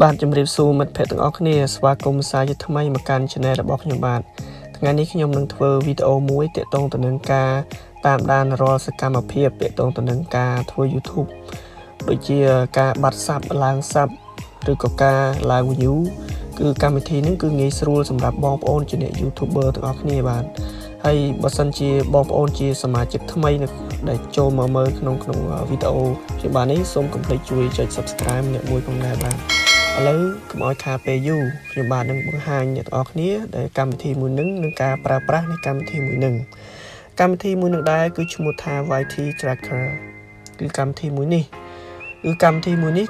bạn chấm review số mật phép từng óc này và cùng sai cho tham gia một kênh channel là bọc nhung bạn ngàyนี้ខ្ញុំនឹងធ្វើវីដេអូមួយទាក់ទងទៅនឹងការតាមដានរាល់សកម្មភាពទាក់ទងទៅនឹងការធ្វើ YouTube ដូចជាការបាត់ sub ឡើង sub ឬក៏ការឡើង view គឺកម្មវិធីនេះគឺងាយស្រួលសម្រាប់បងប្អូនជាអ្នក YouTuber ទាំងអស់គ្នាបាទហើយបើសិនជាបងប្អូនជាសមាជិកថ្មីដែលចូលមកមើលក្នុងវីដេអូខ្ញុំបាទនេះសូមកុំភ្លេចជួយចុច Subscribe អ្នកមួយផងដែរបាទឥឡូវកុំឲ្យខាតពេលយូរខ្ញុំបាទនឹងបង្ហាញអ្នកទាំងអស់គ្នាដែលកម្មវិធីមួយនឹងនឹងការប្រើប្រាស់នៃកម្មវិធីមួយនឹងដែរគឺឈ្មោះថា YT Tracker គឺកម្មវិធីមួយនេះ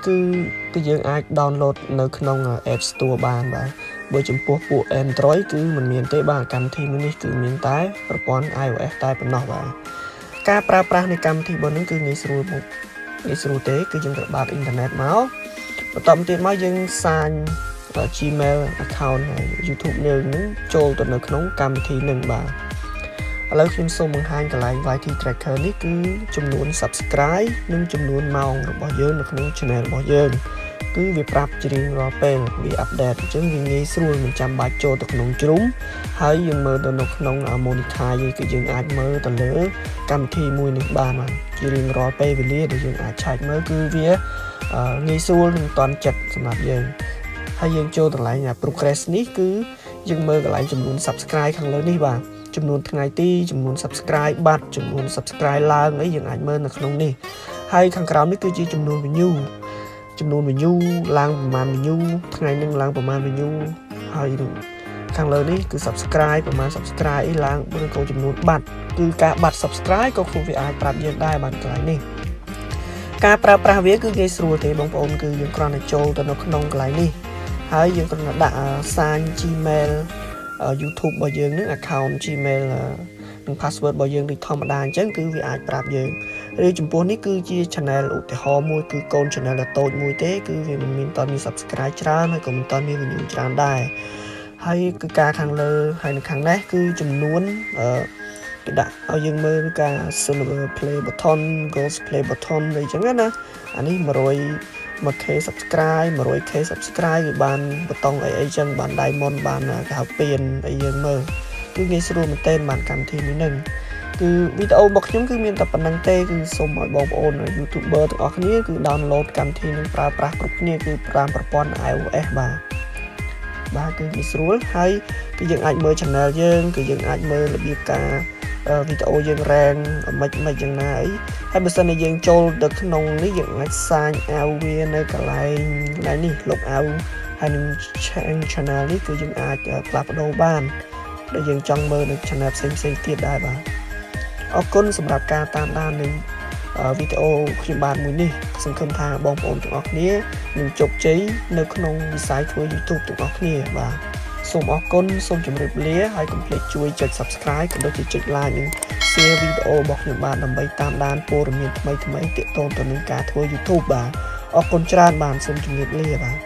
គឺយើងអាច download នៅក្នុង App Store បានបាទបើចំពោះពួក Android គឺមិនមានទេបាទកម្មវិធីមួយនេះគឺមានតែប្រព័ន្ធ iOS តែប៉ុណ្ណោះបាទការប្រើប្រាស់នៃកម្មវិធីរបស់នេះគឺងាយស្រួលទេគឺយើងត្រូវបើកអ៊ីនធឺណិតមកបន្តទៀតមកយើងសាញ Gmail account YouTube យើងនឹងចូលទៅនៅក្នុងកម្មវិធីនឹងបាទឥឡូវខ្ញុំសូមបង្ហាញកន្លែង YT Tracker នេះគឺចំនួន Subscribe និងចំនួនម៉ោងរបស់យើងនៅក្នុង Channel របស់យើងគឺវាប្រាប់ជារៀងរាល់ពេលវា update អញ្ចឹងវាងាយស្រួលមិនចាំបាច់ចូលទៅក្នុងជ្រុំហើយយើងមើលទៅនៅក្នុង monitor គឺយើងអាចមើលទៅលើកម្មវិធីមួយនេះបានជារៀងរាល់ពេលវេលាដែលយើងអាចឆែកមើលគឺវាងាយស្រួលនិងតាន់ចិត្តសម្រាប់យើងហើយយើងចូលកន្លែង progress នេះគឺយើងមើលកន្លែងចំនួន Subscribe ខាងលើនេះបាទចំនួនថ្ងៃទីចំនួន Subscribe បាត់ចំនួន Subscribe ឡើងអីយើងអាចមើលនៅក្នុងនេះហើយខាងក្រោមនេះគឺជាចំនួន view ឡើងប្រមាណ view ថ្ងៃនឹងឡើងប្រមាណ view ហើយខាងលើនេះគឺ Subscribe ប្រមាណ Subscribe អីឡើងឬក៏ចំនួនបាត់គឺការបាត់ Subscribe ក៏វាអាចប្រាប់យើងដែរបានកន្លែងនេះការប្រើប្រាស់វាគឺងាយស្រួលទេបងប្អូនគឺយើងគ្រាន់តែចូលទៅនៅក្នុងកន្លែងនេះហើយយើងគ្រាន់តែដាក់សាញ Gmail YouTube របស់យើងនឹង account Gmail និង password របស់យើងដូចធម្មតាអញ្ចឹងគឺវាអាចប្រាប់យើងឬចំពោះនេះគឺជា channel ឧទាហរណ៍មួយគឺកូន channel ដ៏តូចមួយទេគឺវាមិនមានតមាន subscribe ច្រើនហើយក៏មិនតមាន view ច្រើនដែរហើយគឺការខាងលើហើយនៅខាងនេះគឺចំនួនគេដាក់ឲ្យយើងមើលការ silver play button gold play button អីចឹងណាអានេះ100k subscribe 100k subscribe វាបានបតង់អីចឹងបាន diamond បានគេហៅពៀនអីយើងមើលគឺងាយស្រួលមែនទែនបានកម្មវិធីនេះនឹងគឺវីដេអូរបស់ខ្ញុំគឺមានតែប៉ុណ្្នឹងទេគឺសូមឲ្យបងប្អូន YouTuber ទាំងអស់គ្នាគឺ download កម្មវិធីនឹងប្រើប្រាស់គ្រប់គ្នាគឺតាមប្រព័ន្ធ iOS បាទគឺងាយស្រួលហើយគឺយើងអាចមើល channel យើងគឺយើងអាចមើលរបៀបការវីដេអូយើង rank មិនយ៉ាងណាអីហើយបើសិនជាយើងចូលទៅក្នុងនេះយើងអាចសាញអាវវានៅកន្លែងនេះលុបអាវហើយនឹង channel នេះគឺយើងអាចផ្លាស់ប្ដូរបានដែលយើងចង់មើលនៅ channel ផ្សេងទៀតដែរបាទអរគុណសម្រាប់ការតាមដាននៃវីដេអូខ្ញុំបាទមួយនេះសង្ឃឹមថាបងប្អូនទាំងអស់គ្នានឹងជោគជ័យនៅក្នុងវិស័យធ្វើ YouTube ទាំងអស់គ្នាបាទសូមអរគុណសូមជម្រាបលាហើយកុំភ្លេចជួយចុច Subscribe ក៏ដូចជាចុច Like និង Share វីដេអូរបស់ខ្ញុំបាទដើម្បីតាមដានព័ត៌មានថ្មីៗទាក់ទងទៅនឹងការធ្វើ YouTube បាទអរគុណច្រើនបាទសូមជម្រាបលាបាទ